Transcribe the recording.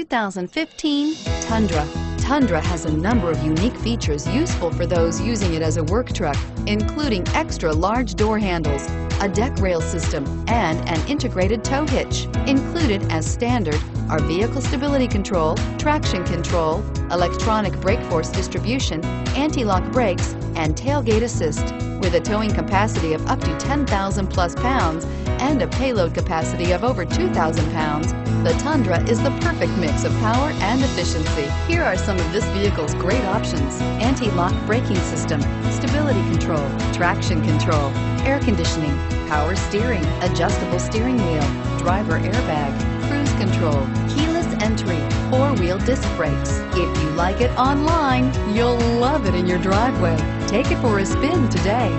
2015 Tundra. Tundra has a number of unique features useful for those using it as a work truck, including extra large door handles, a deck rail system, and an integrated tow hitch. Included as standard are vehicle stability control, traction control, electronic brake force distribution, anti-lock brakes, and tailgate assist. With a towing capacity of up to 10,000 plus pounds and a payload capacity of over 2,000 pounds, the Tundra is the perfect mix of power and efficiency. Here are some of this vehicle's great options: anti-lock braking system, stability control, traction control, air conditioning, power steering, adjustable steering wheel, driver airbag, cruise control, keyless entry, four-wheel disc brakes. If you like it online, you'll love it in your driveway. Take it for a spin today.